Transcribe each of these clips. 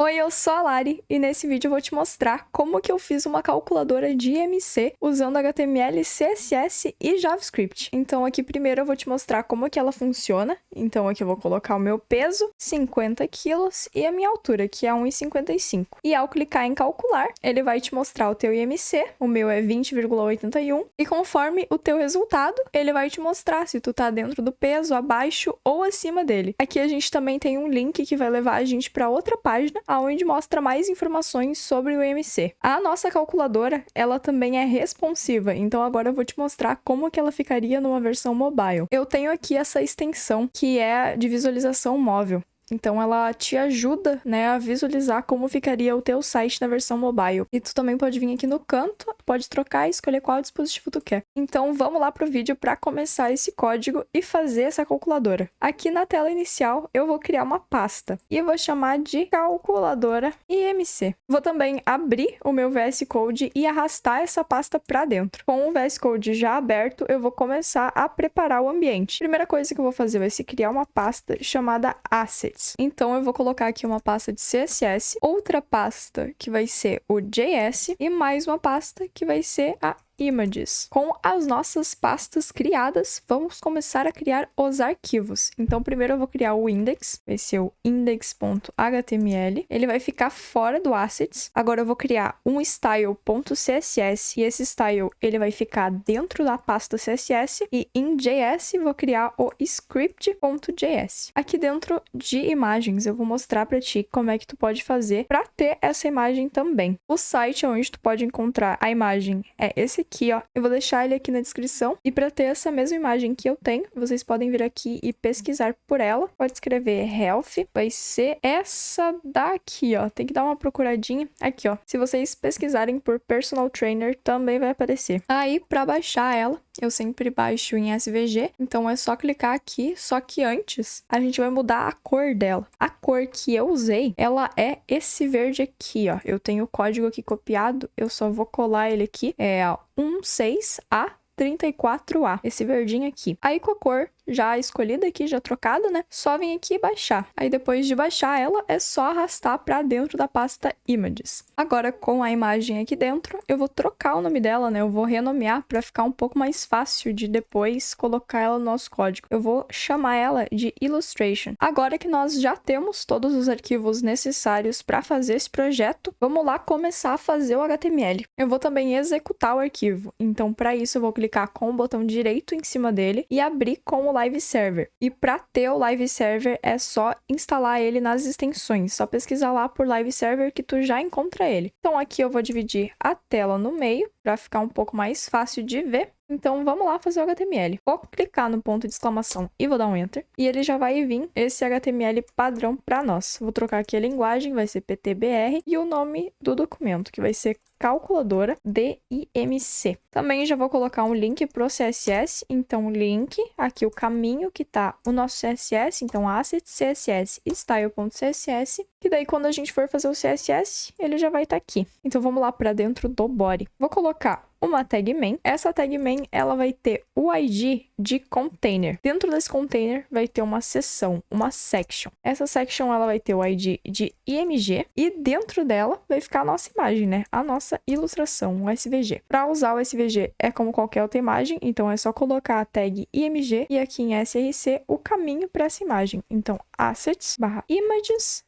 Oi, eu sou a Lari e nesse vídeo eu vou te mostrar como que eu fiz uma calculadora de IMC usando HTML, CSS e JavaScript. Então aqui primeiro eu vou te mostrar como que ela funciona. Então aqui eu vou colocar o meu peso, 50 quilos, e a minha altura, que é 1,55. E ao clicar em calcular, ele vai te mostrar o teu IMC, o meu é 20,81, e conforme o teu resultado, ele vai te mostrar se tu tá dentro do peso, abaixo ou acima dele. Aqui a gente também tem um link que vai levar a gente para outra página, onde mostra mais informações sobre o IMC. A nossa calculadora, ela também é responsiva, então agora eu vou te mostrar como que ela ficaria numa versão mobile. Eu tenho aqui essa extensão que é de visualização móvel. Então ela te ajuda, né, a visualizar como ficaria o teu site na versão mobile. E tu também pode vir aqui no canto, pode trocar e escolher qual dispositivo tu quer. Então vamos lá pro vídeo para começar esse código e fazer essa calculadora. Aqui na tela inicial eu vou criar uma pasta e eu vou chamar de calculadora IMC. Vou também abrir o meu VS Code e arrastar essa pasta para dentro. Com o VS Code já aberto, eu vou começar a preparar o ambiente. Primeira coisa que eu vou fazer vai ser criar uma pasta chamada Assets. Então eu vou colocar aqui uma pasta de CSS, outra pasta que vai ser o JS e mais uma pasta que vai ser a Images. Com as nossas pastas criadas, vamos começar a criar os arquivos. Então, primeiro eu vou criar o index, vai ser o index.html. Ele vai ficar fora do assets. Agora eu vou criar um style.css e esse style ele vai ficar dentro da pasta CSS. E em JS vou criar o script.js. Aqui dentro de imagens eu vou mostrar para ti como é que tu pode fazer para ter essa imagem também. O site onde tu pode encontrar a imagem é esse aqui, ó. Eu vou deixar ele aqui na descrição. E para ter essa mesma imagem que eu tenho, vocês podem vir aqui e pesquisar por ela. Pode escrever health. Vai ser essa daqui, ó. Tem que dar uma procuradinha. Aqui, ó. Se vocês pesquisarem por personal trainer, também vai aparecer. Aí, para baixar ela, eu sempre baixo em SVG. Então é só clicar aqui. Só que antes, a gente vai mudar a cor dela. A cor que eu usei, ela é esse verde aqui, ó. Eu tenho o código aqui copiado. Eu só vou colar ele aqui. É 16A34A, esse verdinho aqui. Aí com a cor já escolhida aqui, já trocada, né? Só vem aqui e baixar. Aí depois de baixar ela, é só arrastar para dentro da pasta Images. Agora com a imagem aqui dentro, eu vou trocar o nome dela, né? Eu vou renomear para ficar um pouco mais fácil de depois colocar ela no nosso código. Eu vou chamar ela de Illustration. Agora que nós já temos todos os arquivos necessários para fazer esse projeto, vamos lá começar a fazer o HTML. Eu vou também executar o arquivo. Então para isso eu vou clicar com o botão direito em cima dele e abrir com o Live Server. E para ter o Live Server é só instalar ele nas extensões. Só pesquisar lá por Live Server que tu já encontra ele. Então aqui eu vou dividir a tela no meio para ficar um pouco mais fácil de ver. Então vamos lá fazer o HTML. Vou clicar no ponto de exclamação e vou dar um Enter. E ele já vai vir esse HTML padrão para nós. Vou trocar aqui a linguagem, vai ser PTBR. E o nome do documento, que vai ser calculadora DIMC. Também já vou colocar um link para o CSS. Então link, aqui o caminho que tá o nosso CSS. Então assets, CSS, style.css. Que daí quando a gente for fazer o CSS, ele já vai estar aqui. Então vamos lá para dentro do body. Vou colocar uma tag main. Essa tag main, ela vai ter o ID de container. Dentro desse container vai ter uma seção, uma section. Essa section, ela vai ter o ID de IMG e dentro dela vai ficar a nossa imagem, né? A nossa ilustração, o SVG. Para usar o SVG é como qualquer outra imagem, então é só colocar a tag IMG e aqui em SRC o caminho para essa imagem. Então assets/images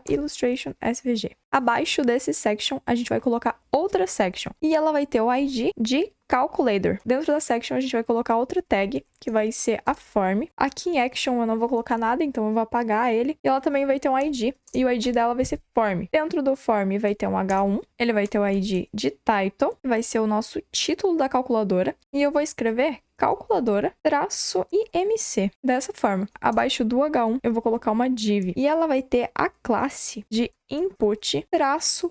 /illustration svg. Abaixo desse section, a gente vai colocar outra section. E ela vai ter o ID de calculator. Dentro da section, a gente vai colocar outra tag, que vai ser a form. Aqui em action, eu não vou colocar nada, então eu vou apagar ele. E ela também vai ter um ID, e o ID dela vai ser form. Dentro do form vai ter um H1, ele vai ter o ID de title, que vai ser o nosso título da calculadora. E eu vou escrever calculadora-IMC. Dessa forma, abaixo do H1 eu vou colocar uma div e ela vai ter a classe de input-box.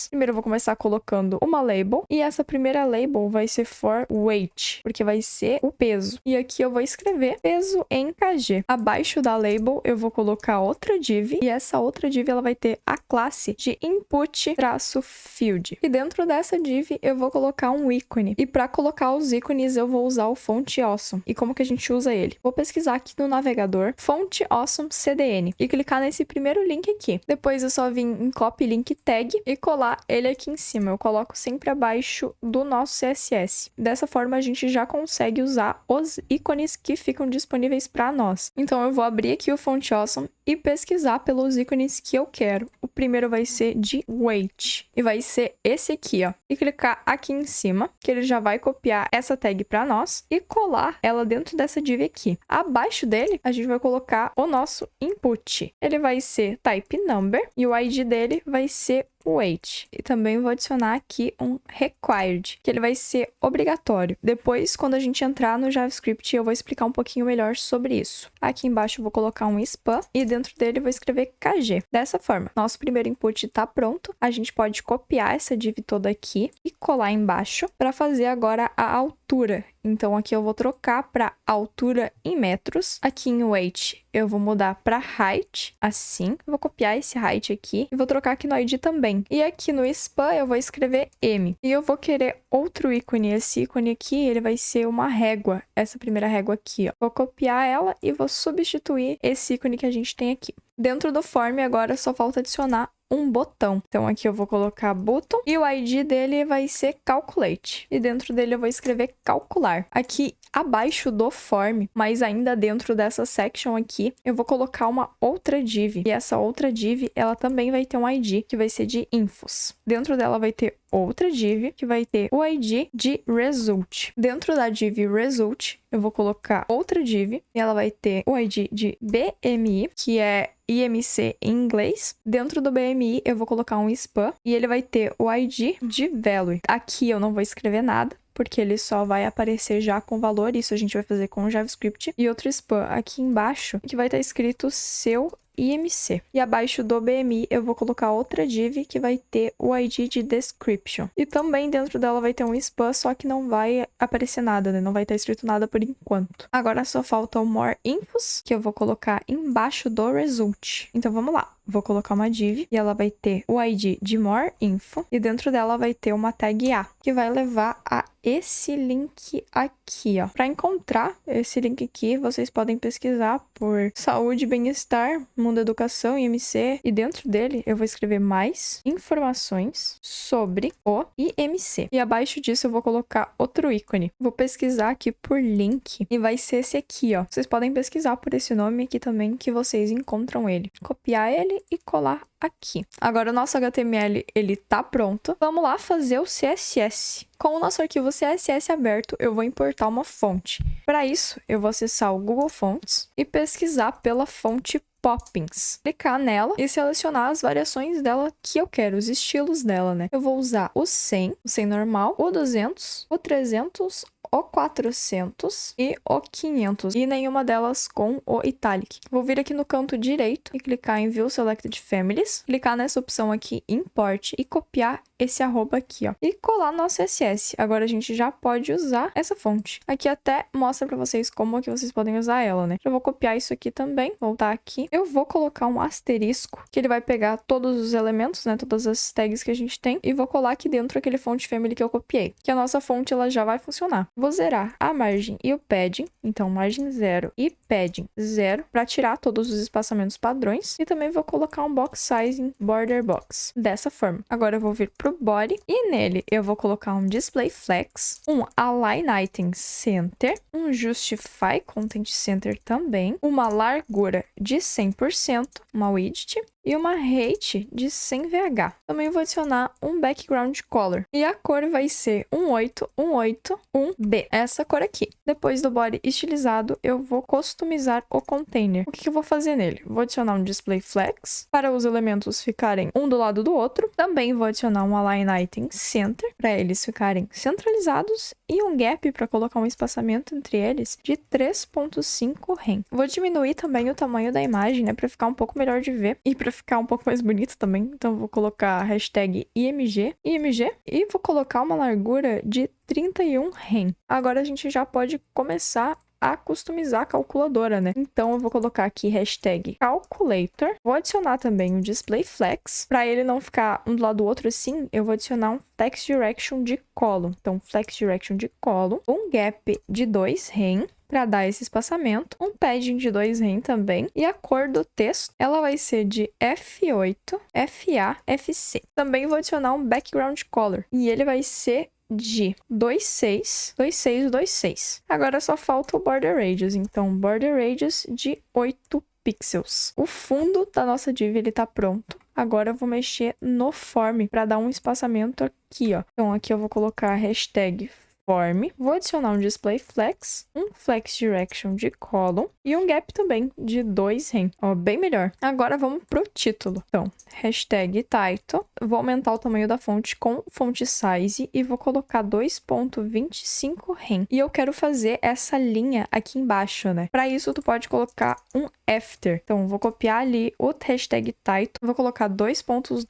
Primeiro eu vou começar colocando uma label e essa primeira label vai ser for weight, porque vai ser o peso. E aqui eu vou escrever peso em kg. Abaixo da label eu vou colocar outra div e essa outra div ela vai ter a classe de input-field. E dentro dessa div eu vou colocar um ícone. E para colocar os ícones eu vou usar o Font Awesome. E como que a gente usa ele? Vou pesquisar aqui no navegador Font Awesome CDN e clicar nesse primeiro link aqui. Depois eu só vir em Copy Link Tag e colar ele aqui em cima. Eu coloco sempre abaixo do nosso CSS. Dessa forma, a gente já consegue usar os ícones que ficam disponíveis para nós. Então, eu vou abrir aqui o Font Awesome e pesquisar pelos ícones que eu quero. O primeiro vai ser de weight e vai ser esse aqui, ó. E clicar aqui em cima, que ele já vai copiar essa tag para nós e colar ela dentro dessa div aqui. Abaixo dele, a gente vai colocar o nosso input. Ele vai ser type number e o ID dele vai ser weight. E também vou adicionar aqui um required, que ele vai ser obrigatório. Depois, quando a gente entrar no JavaScript, eu vou explicar um pouquinho melhor sobre isso. Aqui embaixo eu vou colocar um span e dentro dele eu vou escrever kg. Dessa forma, nosso primeiro input está pronto. A gente pode copiar essa div toda aqui e colar embaixo para fazer agora a altura. Então, aqui eu vou trocar para altura em metros. Aqui em weight, eu vou mudar para height, assim. Eu vou copiar esse height aqui e vou trocar aqui no ID também. E aqui no span, eu vou escrever M. E eu vou querer outro ícone. Esse ícone aqui, ele vai ser uma régua. Essa primeira régua aqui, ó. Vou copiar ela e vou substituir esse ícone que a gente tem aqui. Dentro do form, agora só falta adicionar um botão. Então, aqui eu vou colocar button e o ID dele vai ser calculate. E dentro dele eu vou escrever calcular. Aqui abaixo do form, mas ainda dentro dessa section aqui, eu vou colocar uma outra div. E essa outra div, ela também vai ter um ID, que vai ser de infos. Dentro dela vai ter outra div, que vai ter o ID de result. Dentro da div result, eu vou colocar outra div, e ela vai ter o ID de BMI, que é IMC em inglês. Dentro do BMI, eu vou colocar um span, e ele vai ter o ID de value. Aqui eu não vou escrever nada, porque ele só vai aparecer já com valor. Isso a gente vai fazer com o JavaScript. E outro span aqui embaixo, que vai estar escrito seu IMC. E abaixo do BMI eu vou colocar outra div que vai ter o ID de description. E também dentro dela vai ter um span, só que não vai aparecer nada, né? Não vai estar escrito nada por enquanto. Agora só falta o more infos, que eu vou colocar embaixo do result. Então vamos lá. Vou colocar uma div e ela vai ter o ID de more info e dentro dela vai ter uma tag A, que vai levar a esse link aqui, ó. Para encontrar esse link aqui, vocês podem pesquisar por saúde, bem-estar, mundo educação, IMC, e dentro dele eu vou escrever mais informações sobre o IMC. E abaixo disso eu vou colocar outro ícone. Vou pesquisar aqui por link e vai ser esse aqui, ó. Vocês podem pesquisar por esse nome aqui também que vocês encontram ele. Copiar ele e colar aqui. Agora o nosso HTML, ele tá pronto. Vamos lá fazer o CSS. Com o nosso arquivo CSS aberto, eu vou importar uma fonte. Para isso, eu vou acessar o Google Fonts e pesquisar pela fonte Poppins. Clicar nela e selecionar as variações dela que eu quero, os estilos dela, né? Eu vou usar o 100 normal, o 200, o 300, o 400 e o 500. E nenhuma delas com o italic. Vou vir aqui no canto direito e clicar em View Selected Families. Clicar nessa opção aqui, Import, e copiar esse arroba aqui, ó. E colar no CSS. Agora a gente já pode usar essa fonte. Aqui até mostra pra vocês como que vocês podem usar ela, né? Eu vou copiar isso aqui também. Voltar aqui. Eu vou colocar um asterisco, que ele vai pegar todos os elementos, né? Todas as tags que a gente tem. E vou colar aqui dentro aquele font family que eu copiei. Que a nossa fonte, ela já vai funcionar. Vou zerar a margem e o padding. Então, margem 0 e padding 0. Pra tirar todos os espaçamentos padrões. E também vou colocar um box sizing border box. Dessa forma. Agora eu vou vir pro body e nele eu vou colocar um display flex, um align item center, um justify content center também, uma largura de 100%, uma widget e uma height de 100 VH. Também vou adicionar um background color. E a cor vai ser 18181B. Essa cor aqui. Depois do body estilizado, eu vou customizar o container. O que eu vou fazer nele? Vou adicionar um display flex para os elementos ficarem um do lado do outro. Também vou adicionar um align item center para eles ficarem centralizados e um gap para colocar um espaçamento entre eles de 3.5 rem. Vou diminuir também o tamanho da imagem, né, para ficar um pouco melhor de ver e para ficar um pouco mais bonito também. Então vou colocar a hashtag IMG e vou colocar uma largura de 31 rem. Agora a gente já pode começar a customizar a calculadora, né? Então eu vou colocar aqui hashtag calculator. Vou adicionar também o display flex. Para ele não ficar um do lado do outro assim, eu vou adicionar um flex direction de column. Então, flex direction de column, um gap de 2 rem, para dar esse espaçamento, um padding de 2 rem também, e a cor do texto, ela vai ser de F8, FA, FC. Também vou adicionar um background color, e ele vai ser de 2,6, 2,6, 2,6. Agora só falta o border radius, então border radius de 8 pixels. O fundo da nossa div, ele tá pronto. Agora eu vou mexer no form para dar um espaçamento aqui, ó. Então aqui eu vou colocar a hashtag form, vou adicionar um display flex, um flex direction de column e um gap também de 2 rem, ó, bem melhor. Agora vamos pro título. Então, hashtag title, vou aumentar o tamanho da fonte com font size e vou colocar 2.25 rem. E eu quero fazer essa linha aqui embaixo, né? Para isso, tu pode colocar um after. Então, vou copiar ali o hashtag title, vou colocar 2 pontos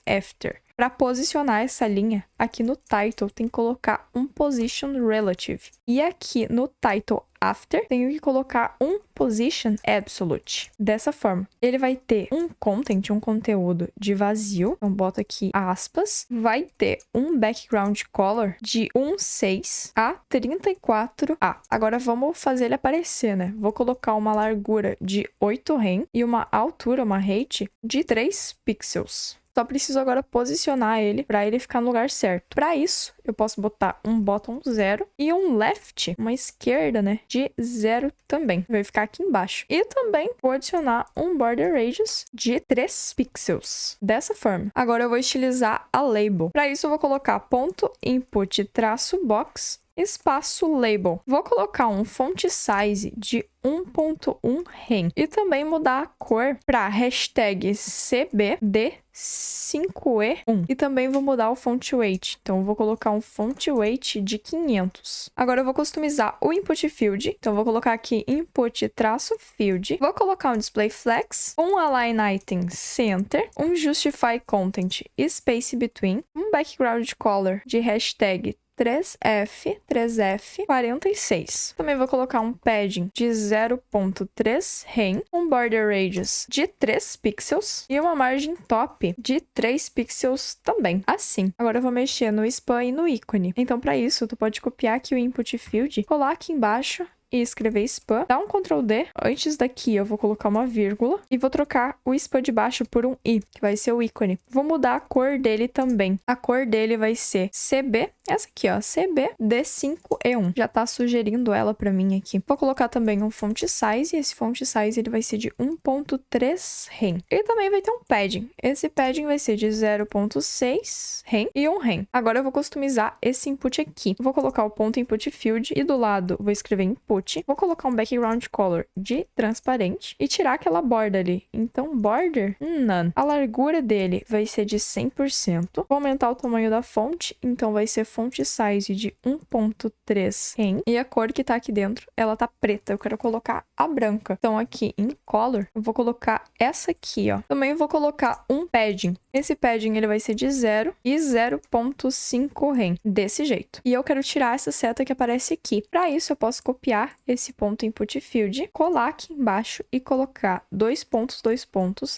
after. Para posicionar essa linha, aqui no title tem que colocar um position relative. E aqui no title after, tenho que colocar um position absolute. Dessa forma, ele vai ter um content, um conteúdo de vazio. Então, boto aqui aspas. Vai ter um background color de 1,6 a 34A. Agora, vamos fazer ele aparecer, né? Vou colocar uma largura de 8 rem e uma altura, uma height, de 3 pixels. Só preciso agora posicionar ele para ele ficar no lugar certo. Para isso, eu posso botar um bottom 0 e um left, uma esquerda, né, de 0 também. Vai ficar aqui embaixo. E também vou adicionar um border radius de 3 pixels. Dessa forma. Agora eu vou estilizar a label. Para isso, eu vou colocar ponto input traço box espaço label. Vou colocar um font size de 1.1 rem e também mudar a cor para hashtag CBD5E1 e também vou mudar o font weight. Então vou colocar um font weight de 500. Agora eu vou customizar o input field. Então vou colocar aqui input traço field. Vou colocar um display flex, um align item center, um justify content space between, um background color de hashtag 3F46. Também vou colocar um padding de 0.3 rem, um border radius de 3 pixels e uma margem top de 3 pixels também. Assim. Agora eu vou mexer no span e no ícone. Então, para isso, tu pode copiar aqui o input field, colar aqui embaixo e escrever span, dá um Ctrl D. Antes daqui eu vou colocar uma vírgula e vou trocar o span de baixo por um i, que vai ser o ícone. Vou mudar a cor dele também. A cor dele vai ser CB, essa aqui ó, CBD5E1. Já tá sugerindo ela pra mim aqui. Vou colocar também um font size e esse font size ele vai ser de 1.3 rem. Ele também vai ter um padding. Esse padding vai ser de 0.6 rem e 1 rem. Agora eu vou customizar esse input aqui. Vou colocar o ponto input field e do lado vou escrever input. Vou colocar um background color de transparente e tirar aquela borda ali. Então, border, none. A largura dele vai ser de 100%. Vou aumentar o tamanho da fonte, então vai ser font size de 1.3 rem. E a cor que tá aqui dentro, ela tá preta. Eu quero colocar a branca. Então, aqui em color, eu vou colocar essa aqui, ó. Também vou colocar um padding. Esse padding, ele vai ser de 0 e 0.5 rem. Desse jeito. E eu quero tirar essa seta que aparece aqui. Para isso, eu posso copiar esse ponto input field, colar aqui embaixo e colocar 2 pontos,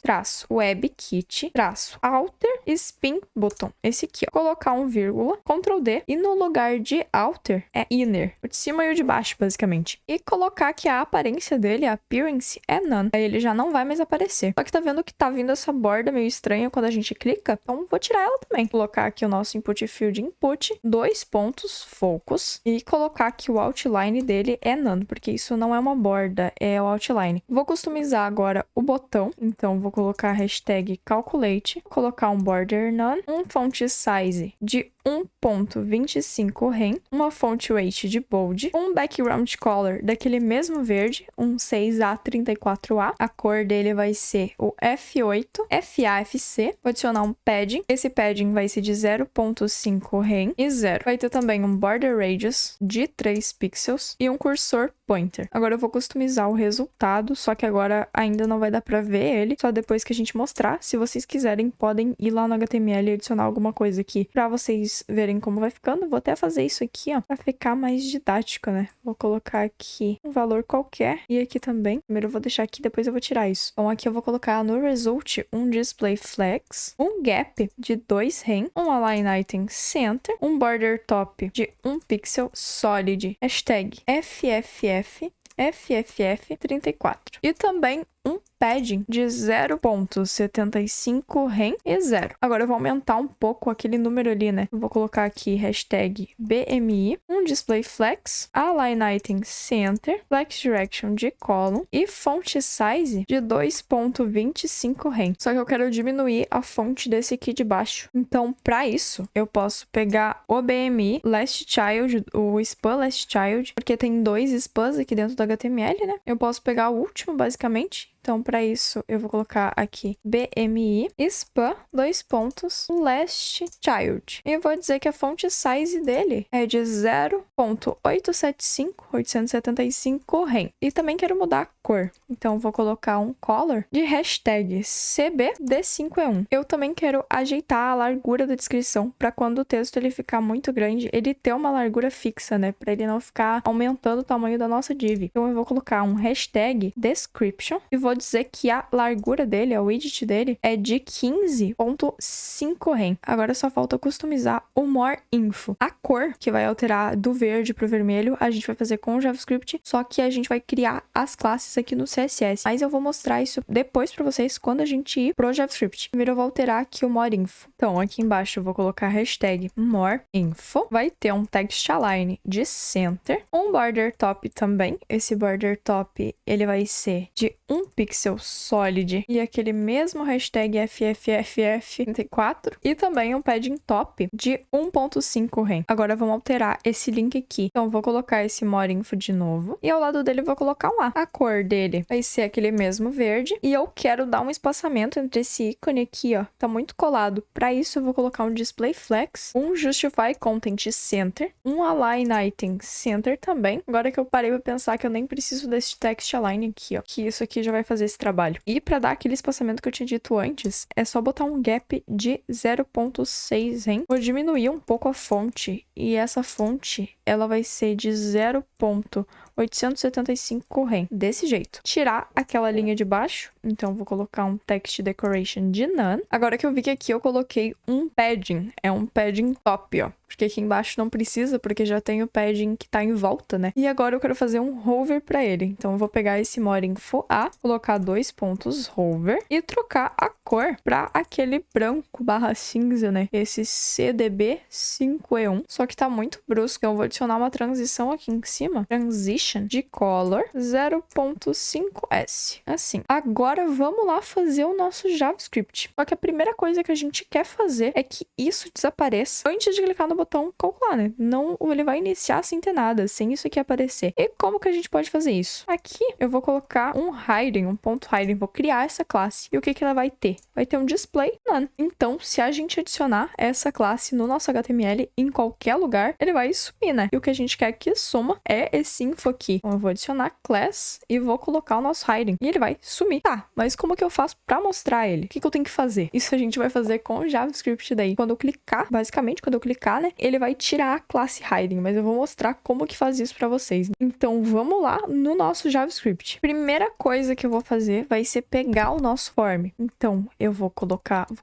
traço webkit, traço alter spin button. Esse aqui, ó. Colocar um vírgula, Ctrl D e no lugar de alter é inner, o de cima e o de baixo, basicamente. E colocar que a aparência dele, a appearance, é none. Aí ele já não vai mais aparecer. Só que tá vendo que tá vindo essa borda meio estranha quando a gente clica, então vou tirar ela também. Colocar aqui o nosso input field input, 2 pontos, focus, e colocar que o outline dele é none, porque isso não é uma borda, é o outline. Vou customizar agora o botão, então vou colocar a hashtag calculate, colocar um border none, um font size de 1.25 rem, uma font weight de bold, um background color daquele mesmo verde, um 6A34A, a cor dele vai ser o F8, FAFC, vou adicionar um padding, esse padding vai ser de 0.5 rem e 0. Vai ter também um border radius de 3 pixels e um cursor pointer. Agora eu vou customizar o resultado, só que agora ainda não vai dar pra ver ele, só depois que a gente mostrar. Se vocês quiserem, podem ir lá lá no HTML e adicionar alguma coisa aqui pra vocês verem como vai ficando. Vou até fazer isso aqui, ó, pra ficar mais didático, né? Vou colocar aqui um valor qualquer e aqui também. Primeiro eu vou deixar aqui, depois eu vou tirar isso. Então aqui eu vou colocar no result um display flex, um gap de 2 rem, um align item center, um border top de 1 pixel solid, hashtag FFF34 e também um padding de 0.75 rem e 0. Agora eu vou aumentar um pouco aquele número ali, né? Eu vou colocar aqui hashtag BMI, um display flex, align item center, flex direction de column e font size de 2.25 rem. Só que eu quero diminuir a fonte desse aqui de baixo. Então, para isso, eu posso pegar o BMI last child, o span last child, porque tem 2 spans aqui dentro do HTML, né? Eu posso pegar o último, basicamente. Então, para isso, eu vou colocar aqui BMI span, 2 pontos, last child. E eu vou dizer que a font size dele é de 0.875 rem. E também quero mudar a cor. Então, vou colocar um color de hashtag CBD5E1. Eu também quero ajeitar a largura da descrição para quando o texto ele ficar muito grande, ele ter uma largura fixa, né? Para ele não ficar aumentando o tamanho da nossa div. Então, eu vou colocar um hashtag description e vou dizer que a largura dele, a width dele, é de 15.5 rem. Agora só falta customizar o more info. A cor, que vai alterar do verde pro vermelho, a gente vai fazer com o JavaScript, só que a gente vai criar as classes aqui no CSS. Mas eu vou mostrar isso depois pra vocês quando a gente ir pro JavaScript. Primeiro eu vou alterar aqui o more info. Então, aqui embaixo eu vou colocar hashtag more info. Vai ter um text align de center, um border top também. Esse border top, ele vai ser de 1 pixel solid e aquele mesmo hashtag FFFF34 e também um padding top de 1.5 rem. Agora vamos alterar esse link aqui. Então vou colocar esse more info de novo e ao lado dele vou colocar um A. A cor dele vai ser aquele mesmo verde e eu quero dar um espaçamento entre esse ícone aqui, ó. Tá muito colado. Para isso eu vou colocar um display flex, um justify content center, um align item center também. Agora que eu parei pra pensar que eu nem preciso desse text align aqui, ó, que isso aqui já vai fazer esse trabalho. E para dar aquele espaçamento que eu tinha dito antes, é só botar um gap de 0.6 rem. Vou diminuir um pouco a fonte e essa fonte, ela vai ser de 0.875 rem. Desse jeito. Tirar aquela linha de baixo, então vou colocar um text decoration de none. Agora que eu vi que aqui eu coloquei um padding, é um padding top, ó. Porque aqui embaixo não precisa, porque já tem o padding que tá em volta, né? E agora eu quero fazer um hover pra ele. Então eu vou pegar esse more info A, colocar 2 pontos hover e trocar a cor pra aquele branco barra cinza, né? Esse CDB5E1. Só que tá muito brusco, então eu vou adicionar uma transição aqui em cima. Transition de color 0.5S. Assim. Agora vamos lá fazer o nosso JavaScript. Só que a primeira coisa que a gente quer fazer é que isso desapareça antes de clicar no botão calcular, né? Não, ele vai iniciar sem ter nada, sem isso aqui aparecer. E como que a gente pode fazer isso? Aqui eu vou colocar um hiding, um ponto hiding, vou criar essa classe. E o que que ela vai ter? Vai ter um display none. Então, se a gente adicionar essa classe no nosso HTML em qualquer lugar, ele vai sumir, né? E o que a gente quer que suma é esse info aqui. Então, eu vou adicionar class e vou colocar o nosso hiding. E ele vai sumir. Tá, mas como que eu faço pra mostrar ele? O que que eu tenho que fazer? Isso a gente vai fazer com o JavaScript daí. Quando eu clicar, basicamente, quando eu clicar, né, ele vai tirar a classe hiding, mas eu vou mostrar como que faz isso pra vocês. Então, vamos lá no nosso JavaScript. Primeira coisa que eu vou fazer vai ser pegar o nosso form. Então, eu vou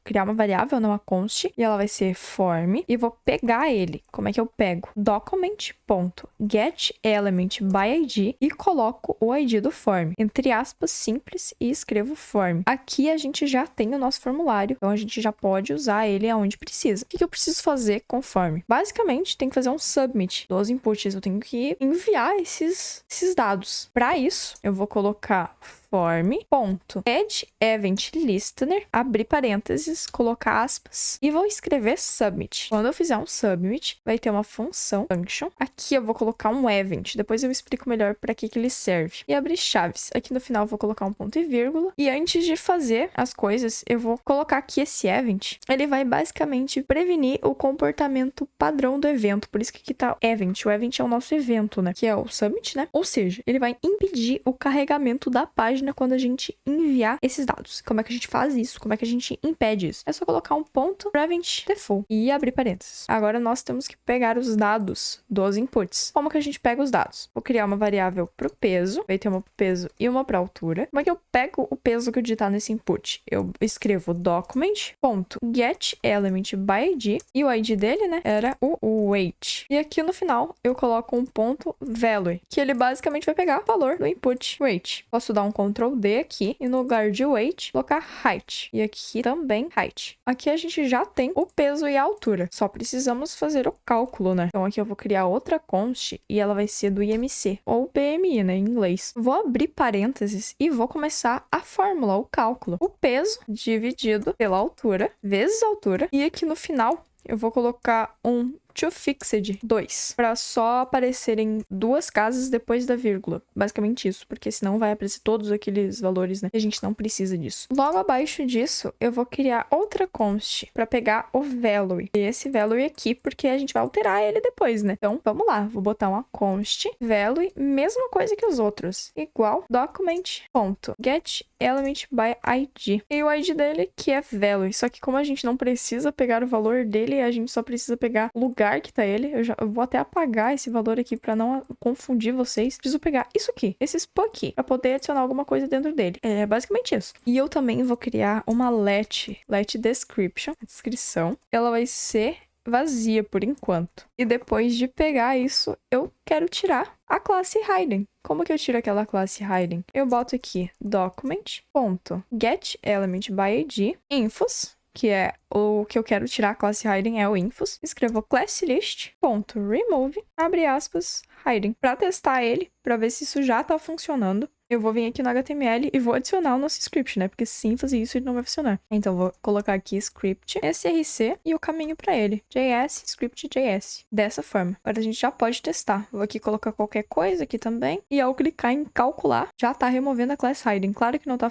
criar uma variável, não uma const, e ela vai ser form, e vou pegar ele. Como é que eu pego? Document.getElementById e coloco o ID do form, entre aspas, simples, e escrevo form. Aqui a gente já tem o nosso formulário, então a gente já pode usar ele aonde precisa. O que eu preciso fazer com form? Basicamente, tem que fazer um submit dos inputs. Eu tenho que enviar esses dados. Para isso, eu vou colocar form.addEventListener, abrir parênteses, colocar aspas, e vou escrever submit. Quando eu fizer um submit, vai ter uma função, function. Aqui eu vou colocar um event, depois eu explico melhor para que ele serve. E abrir chaves. Aqui no final eu vou colocar um ponto e vírgula. E antes de fazer as coisas, eu vou colocar aqui esse event. Ele vai basicamente prevenir o comportamento padrão do evento. Por isso que aqui tá event. O event é o nosso evento, né? Que é o submit, né? Ou seja, ele vai impedir o carregamento da página página quando a gente enviar esses dados. Como é que a gente faz isso? Como é que a gente impede isso? É só colocar um ponto prevent default e abrir parênteses. Agora nós temos que pegar os dados dos inputs. Como que a gente pega os dados? Vou criar uma variável para o peso, vai ter uma para o peso e uma para a altura. Como é que eu pego o peso que eu digitar nesse input? Eu escrevo document.getElementById e o ID dele, né, era o weight. E aqui no final eu coloco um ponto value, que ele basicamente vai pegar o valor do input weight. Posso dar um Ctrl D aqui e no lugar de weight colocar height. E aqui também height. Aqui a gente já tem o peso e a altura. Só precisamos fazer o cálculo, né? Então aqui eu vou criar outra const e ela vai ser do IMC, ou BMI, né, em inglês. Vou abrir parênteses e vou começar a fórmula, o cálculo. O peso dividido pela altura, vezes a altura. E aqui no final eu vou colocar um toFixed 2, para só aparecerem duas casas depois da vírgula. Basicamente isso, porque senão vai aparecer todos aqueles valores, né? E a gente não precisa disso. Logo abaixo disso, eu vou criar outra const para pegar o value. E esse value aqui, porque a gente vai alterar ele depois, né? Então, vamos lá. Vou botar uma const value, mesma coisa que os outros, igual document.getElementById. E o ID dele que é value. Só que como a gente não precisa pegar o valor dele, a gente só precisa pegar o lugar que tá ele. Eu vou até apagar esse valor aqui pra não confundir vocês. Preciso pegar isso aqui, esse span aqui, pra poder adicionar alguma coisa dentro dele. É basicamente isso. E eu também vou criar uma let description, descrição. Ela vai ser vazia por enquanto. E depois de pegar isso, eu quero tirar a classe hidden. Como que eu tiro aquela classe hidden? Eu boto aqui document.getElementById infos, que é o que eu quero tirar, a classe hidden é o infos. Escrevo classList.remove, abre aspas, hidden. Para testar ele, para ver se isso já tá funcionando, eu vou vir aqui no HTML e vou adicionar o nosso script, né? Porque sem fazer isso ele não vai funcionar. Então, vou colocar aqui script, src e o caminho para ele. JS, script, JS. Dessa forma. Agora a gente já pode testar. Vou aqui colocar qualquer coisa aqui também. E ao clicar em calcular, já tá removendo a class hidden. Claro que não tá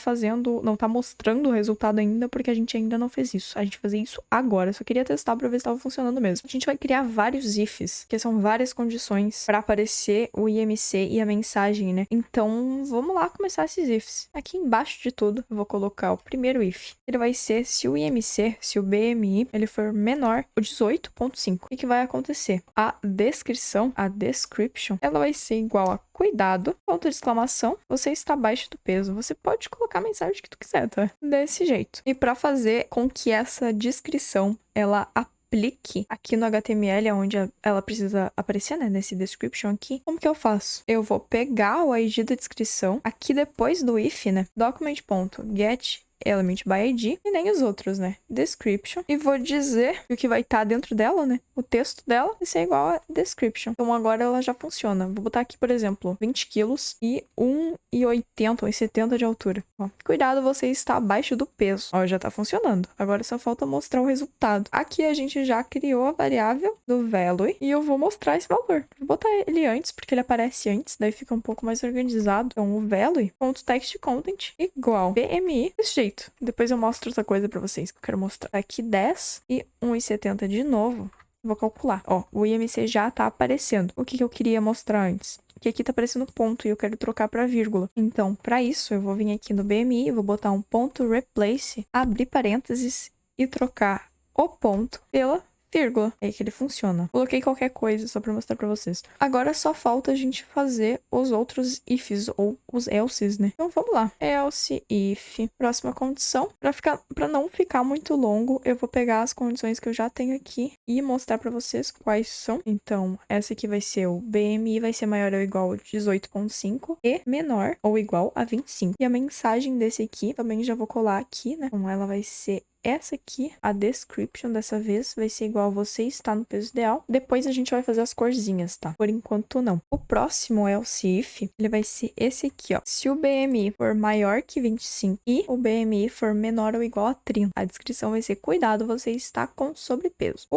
mostrando o resultado ainda, porque a gente ainda não fez isso. A gente vai fazer isso agora. Eu só queria testar para ver se estava funcionando mesmo. A gente vai criar vários ifs, que são várias condições para aparecer o IMC e a mensagem, né? Então, vamos lá começar esses ifs. Aqui embaixo de tudo, eu vou colocar o primeiro if. Ele vai ser se o IMC, se o BMI, ele for menor o 18.5. O que vai acontecer? A descrição, a description, ela vai ser igual a cuidado, ponto de exclamação, você está abaixo do peso. Você pode colocar a mensagem que tu quiser, tá? Desse jeito. E para fazer com que essa descrição, ela aplique aqui no HTML, onde ela precisa aparecer, né, nesse description aqui, como que eu faço? Eu vou pegar o ID da descrição, aqui depois do if, né, document.getElementById e nem os outros, né, description, e vou dizer o que vai estar dentro dela, né, o texto dela vai ser igual a description. Então agora ela já funciona. Vou botar aqui, por exemplo, 20 quilos e 1,80 ou 1,70 de altura. Ó, cuidado, você está abaixo do peso. Ó, já tá funcionando. Agora só falta mostrar o resultado. Aqui a gente já criou a variável do value e eu vou mostrar esse valor. Vou botar ele antes, porque ele aparece antes, daí fica um pouco mais organizado. Então o value.textContent igual BMI desse jeito. Depois eu mostro outra coisa pra vocês que eu quero mostrar. Aqui 10 e 1,70 de novo. Vou calcular. Ó, o IMC já tá aparecendo. O que eu queria mostrar antes? Que aqui tá aparecendo ponto e eu quero trocar para vírgula. Então, para isso, eu vou vir aqui no BMI, vou botar um ponto replace, abrir parênteses e trocar o ponto pela vírgula. É aí que ele funciona. Coloquei qualquer coisa só para mostrar para vocês. Agora só falta a gente fazer os outros ifs ou os elses, né? Então vamos lá. Else, if. Próxima condição. Para não ficar muito longo, eu vou pegar as condições que eu já tenho aqui e mostrar para vocês quais são. Então, essa aqui vai ser o BMI vai ser maior ou igual a 18.5 e menor ou igual a 25. E a mensagem desse aqui também já vou colar aqui, né? Então ela vai ser essa aqui, a description dessa vez, vai ser igual a você está no peso ideal. Depois a gente vai fazer as corzinhas, tá? Por enquanto, não. O próximo else if, ele vai ser esse aqui, ó. Se o BMI for maior que 25 e o BMI for menor ou igual a 30, a descrição vai ser cuidado, você está com sobrepeso.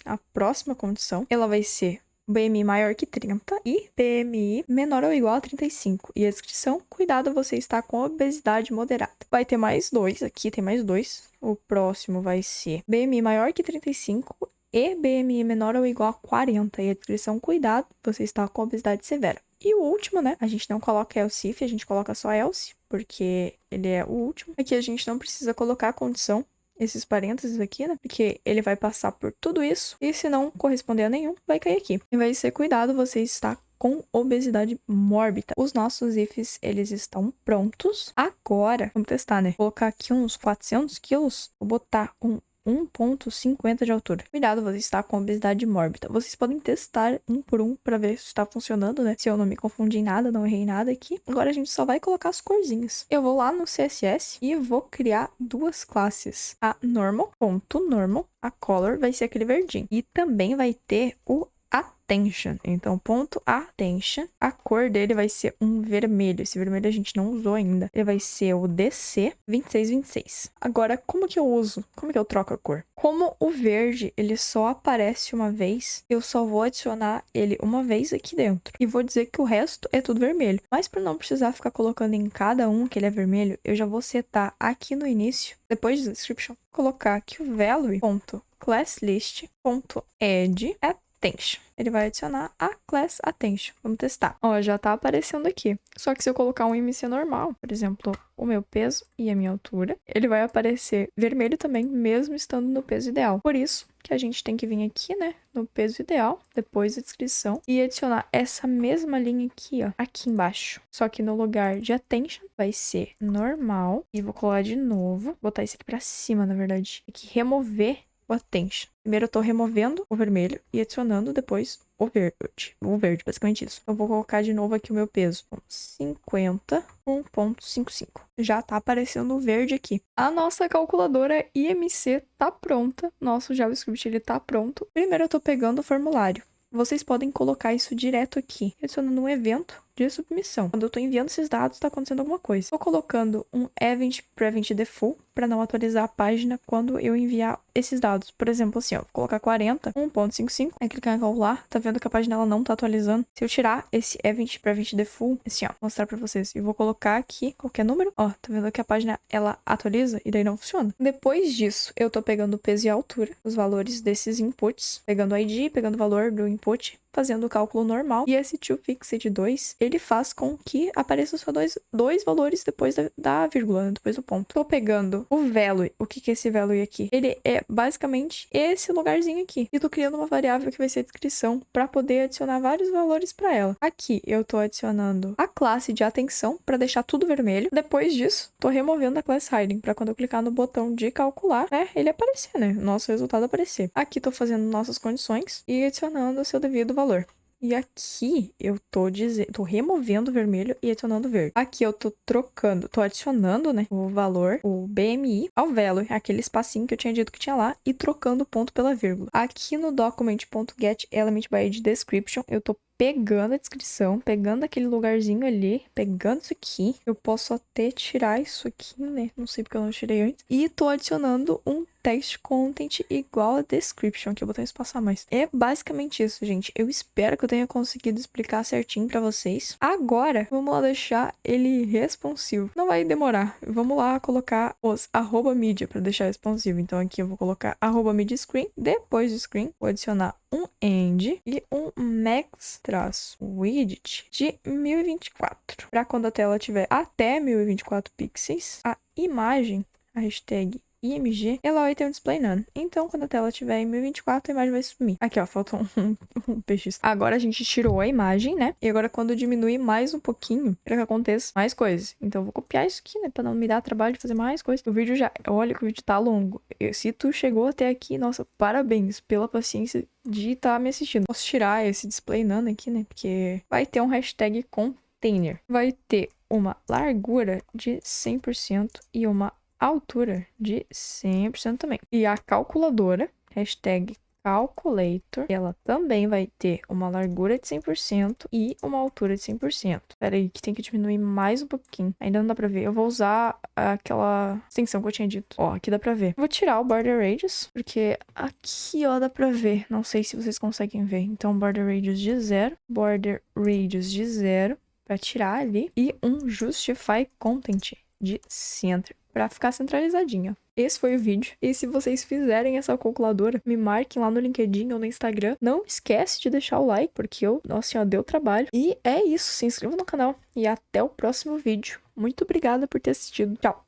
A próxima condição, ela vai ser BMI maior que 30 e BMI menor ou igual a 35. E a descrição, cuidado, você está com obesidade moderada. Vai ter mais dois, aqui tem mais dois. O próximo vai ser BMI maior que 35 e BMI menor ou igual a 40. E a descrição, cuidado, você está com obesidade severa. E o último, né? A gente não coloca else if, a gente coloca só else, porque ele é o último. Aqui a gente não precisa colocar a condição, esses parênteses aqui, né? Porque ele vai passar por tudo isso. E se não corresponder a nenhum, vai cair aqui. E vai ser cuidado, você está com obesidade mórbida. Os nossos ifs, eles estão prontos. Agora, vamos testar, né? Vou colocar aqui uns 400 quilos. Vou botar 1,50 de altura. Cuidado, você está com obesidade mórbida. Vocês podem testar um por um para ver se está funcionando, né? Se eu não me confundi em nada, não errei nada aqui. Agora a gente só vai colocar as corzinhas. Eu vou lá no CSS e vou criar duas classes. A normal, a color vai ser aquele verdinho. E também vai ter o attention. Então, ponto attention. A cor dele vai ser um vermelho. Esse vermelho a gente não usou ainda. Ele vai ser o DC 2626. Agora, como que eu uso? Como que eu troco a cor? Como o verde, ele só aparece uma vez, eu só vou adicionar ele uma vez aqui dentro. E vou dizer que o resto é tudo vermelho. Mas para não precisar ficar colocando em cada um que ele é vermelho, eu já vou setar aqui no início, depois do description, colocar aqui o value.classList.add attention. Ele vai adicionar a class attention. Vamos testar. Ó, já tá aparecendo aqui. Só que se eu colocar um IMC normal, por exemplo, o meu peso e a minha altura, ele vai aparecer vermelho também, mesmo estando no peso ideal. Por isso que a gente tem que vir aqui, né, no peso ideal, depois da descrição, e adicionar essa mesma linha aqui, ó, aqui embaixo. Só que no lugar de attention vai ser normal. E vou colar de novo. Botar isso aqui pra cima, na verdade. Tem que remover o attention. Primeiro eu tô removendo o vermelho e adicionando depois o verde. O verde, basicamente isso. Eu vou colocar de novo aqui o meu peso. 50, 1,55. Já tá aparecendo o verde aqui. A nossa calculadora IMC tá pronta. Nosso JavaScript, ele tá pronto. Primeiro eu tô pegando o formulário. Vocês podem colocar isso direto aqui, adicionando um evento de submissão. Quando eu tô enviando esses dados, tá acontecendo alguma coisa. Tô colocando um event prevent default para não atualizar a página quando eu enviar esses dados. Por exemplo, assim, ó, vou colocar 40, 1,55, aí clicar em calcular, tá vendo que a página ela não tá atualizando. Se eu tirar esse event prevent default, assim, ó, vou mostrar pra vocês. E vou colocar aqui qualquer número, ó, tá vendo que a página ela atualiza e daí não funciona. Depois disso, eu tô pegando o peso e a altura, os valores desses inputs, pegando o ID, pegando o valor do input, fazendo o cálculo normal. E esse toFixed 2, ele faz com que apareçam só dois valores depois da vírgula, né? Depois do ponto. Tô pegando o value. O que é esse value aqui? Ele é basicamente esse lugarzinho aqui. E tô criando uma variável que vai ser a descrição para poder adicionar vários valores para ela. Aqui eu tô adicionando a classe de atenção para deixar tudo vermelho. Depois disso, tô removendo a class hiding para quando eu clicar no botão de calcular, né, ele aparecer, né? O nosso resultado aparecer. Aqui tô fazendo nossas condições e adicionando o seu devido valor. E aqui eu tô removendo o vermelho e adicionando o verde. Aqui eu tô adicionando, né, o valor, o BMI ao value, aquele espacinho que eu tinha dito que tinha lá, e trocando o ponto pela vírgula. Aqui no document.getElementByDescription, eu tô pegando a descrição, pegando aquele lugarzinho ali, pegando isso aqui. Eu posso até tirar isso aqui, né? Não sei porque eu não tirei antes. E tô adicionando um text content igual a description, que eu botei um espaço a mais. É basicamente isso, gente. Eu espero que eu tenha conseguido explicar certinho pra vocês. Agora, vamos lá deixar ele responsivo. Não vai demorar. Vamos lá colocar os @media pra deixar responsivo. Então aqui eu vou colocar @mediaScreen. Depois do screen, vou adicionar um end e um max-widget de 1024. Para quando a tela tiver até 1024 pixels, a imagem, a hashtag IMG, ela vai ter um display none. Então, quando a tela tiver em 1024, a imagem vai sumir. Aqui, ó, faltou um peixe. Agora a gente tirou a imagem, né? E agora quando diminuir mais um pouquinho, para que aconteça mais coisas. Então, eu vou copiar isso aqui, né? Pra não me dar trabalho de fazer mais coisas. O vídeo já... Olha que o vídeo tá longo. Se tu chegou até aqui, nossa, parabéns pela paciência de estar me assistindo. Posso tirar esse display none aqui, né? Porque vai ter um hashtag container. Vai ter uma largura de 100% e uma altura de 100% também. E a calculadora, hashtag calculator, ela também vai ter uma largura de 100% e uma altura de 100%. Espera aí, que tem que diminuir mais um pouquinho. Ainda não dá pra ver. Eu vou usar aquela extensão que eu tinha dito. Ó, aqui dá pra ver. Vou tirar o border radius, porque aqui, ó, dá pra ver. Não sei se vocês conseguem ver. Então, border radius de 0, border radius de 0, pra tirar ali, e um justify content de center, pra ficar centralizadinho. esse foi o vídeo. E se vocês fizerem essa calculadora, me marquem lá no LinkedIn ou no Instagram. Não esquece de deixar o like, porque nossa senhora, deu trabalho. E é isso, se inscreva no canal e até o próximo vídeo. Muito obrigada por ter assistido. Tchau!